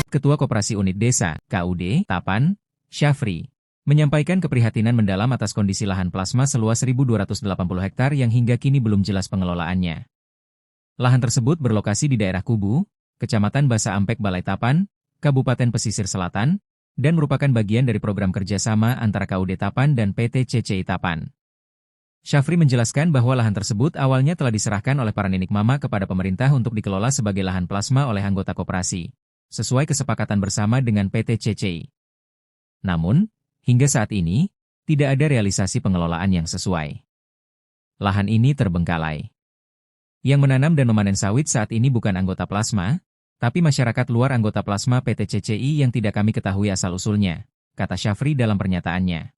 Ketua Koperasi Unit Desa, KUD, Tapan, Syafri, menyampaikan keprihatinan mendalam atas kondisi lahan plasma seluas 1.280 hektar yang hingga kini belum jelas pengelolaannya. Lahan tersebut berlokasi di daerah Kubu, Kecamatan Basa Ampek, Balai Tapan, Kabupaten Pesisir Selatan, dan merupakan bagian dari program kerjasama antara KUD Tapan dan PT CCI Tapan. Syafri menjelaskan bahwa lahan tersebut awalnya telah diserahkan oleh para nenek mama kepada pemerintah untuk dikelola sebagai lahan plasma oleh anggota koperasi, sesuai kesepakatan bersama dengan PT CCI. Namun, hingga saat ini, tidak ada realisasi pengelolaan yang sesuai. Lahan ini terbengkalai. Yang menanam dan memanen sawit saat ini bukan anggota plasma, tapi masyarakat luar anggota plasma PT CCI yang tidak kami ketahui asal-usulnya, kata Syafri dalam pernyataannya.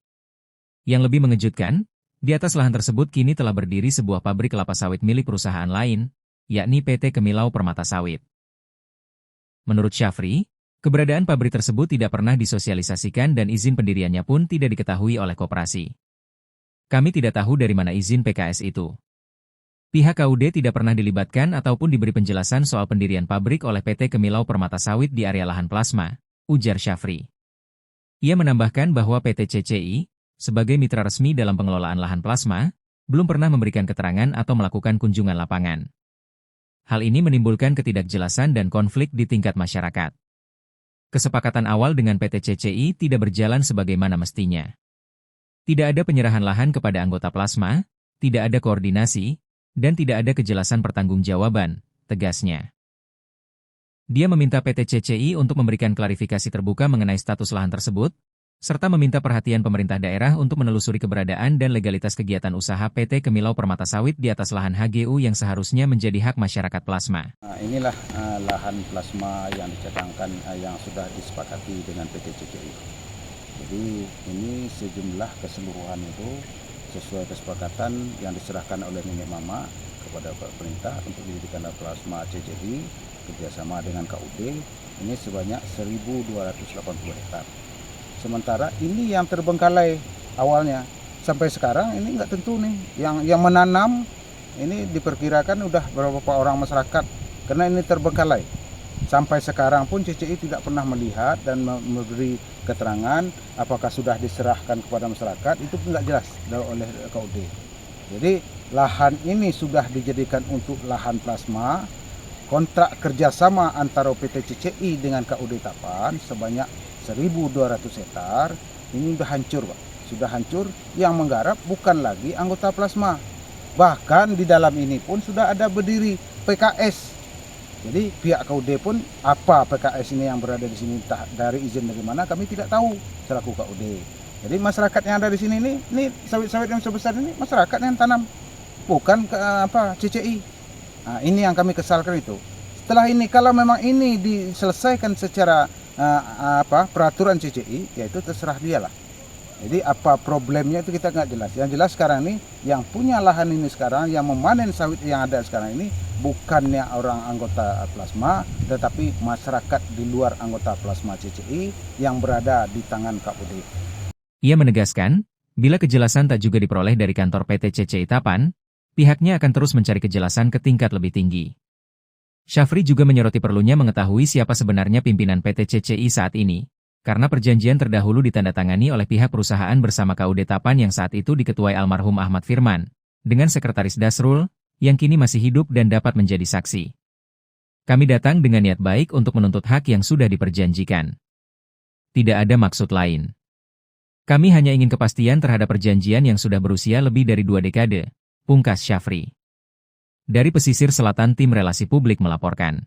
Yang lebih mengejutkan, di atas lahan tersebut kini telah berdiri sebuah pabrik kelapa sawit milik perusahaan lain, yakni PT Kemilau Permata Sawit. Menurut Syafri, keberadaan pabrik tersebut tidak pernah disosialisasikan dan izin pendiriannya pun tidak diketahui oleh koperasi. Kami tidak tahu dari mana izin PKS itu. Pihak KUD tidak pernah dilibatkan ataupun diberi penjelasan soal pendirian pabrik oleh PT Kemilau Permata Sawit di area lahan plasma, ujar Syafri. Ia menambahkan bahwa PT CCI, sebagai mitra resmi dalam pengelolaan lahan plasma, belum pernah memberikan keterangan atau melakukan kunjungan lapangan. Hal ini menimbulkan ketidakjelasan dan konflik di tingkat masyarakat. Kesepakatan awal dengan PT CCI tidak berjalan sebagaimana mestinya. Tidak ada penyerahan lahan kepada anggota plasma, tidak ada koordinasi, dan tidak ada kejelasan pertanggungjawaban, tegasnya. Dia meminta PT CCI untuk memberikan klarifikasi terbuka mengenai status lahan tersebut, serta meminta perhatian pemerintah daerah untuk menelusuri keberadaan dan legalitas kegiatan usaha PT Kemilau Permata Sawit di atas lahan HGU yang seharusnya menjadi hak masyarakat plasma. Inilah lahan plasma yang dicadangkan yang sudah disepakati dengan PT CCI. Jadi ini sejumlah keseluruhan itu sesuai kesepakatan yang diserahkan oleh nenek mama kepada pemerintah untuk dijadikan plasma CCI kerjasama dengan KUD. Ini sebanyak 1.280 hektar. Sementara ini yang terbengkalai awalnya. Sampai sekarang ini nggak tentu nih. Yang menanam ini diperkirakan udah beberapa orang masyarakat. Karena ini terbengkalai. Sampai sekarang pun CCI tidak pernah melihat dan memberi keterangan apakah sudah diserahkan kepada masyarakat. Itu pun nggak jelas oleh KUD. Jadi lahan ini sudah dijadikan untuk lahan plasma. Kontrak kerjasama antara PT CCI dengan KUD Tapan sebanyak 1.200 hektar ini sudah hancur, Pak. Sudah hancur, yang menggarap bukan lagi anggota plasma. Bahkan di dalam ini pun sudah ada berdiri PKS. Jadi pihak KUD pun apa PKS ini yang berada di sini dari izin dari mana kami tidak tahu selaku KUD. Jadi masyarakat yang ada di sini ini sawit-sawit yang sebesar ini masyarakat yang tanam, bukan CCI. Nah, ini yang kami kesalkan itu. Setelah ini kalau memang ini diselesaikan secara peraturan CCI, yaitu terserah dia lah. Jadi apa problemnya itu kita nggak jelas. Yang jelas sekarang ini yang punya lahan ini sekarang, yang memanen sawit yang ada sekarang ini bukannya orang anggota plasma, tetapi masyarakat di luar anggota plasma CCI yang berada di tangan KUD. Ia menegaskan, bila kejelasan tak juga diperoleh dari kantor PT CCI Tapan, pihaknya akan terus mencari kejelasan ke tingkat lebih tinggi. Syafri juga menyoroti perlunya mengetahui siapa sebenarnya pimpinan PT CCI saat ini, karena perjanjian terdahulu ditandatangani oleh pihak perusahaan bersama KUD Tapan yang saat itu diketuai almarhum Ahmad Firman, dengan Sekretaris Dasrul, yang kini masih hidup dan dapat menjadi saksi. Kami datang dengan niat baik untuk menuntut hak yang sudah diperjanjikan. Tidak ada maksud lain. Kami hanya ingin kepastian terhadap perjanjian yang sudah berusia lebih dari 2 dekade, pungkas Syafri. Dari Pesisir Selatan, Tim Relasi Publik melaporkan.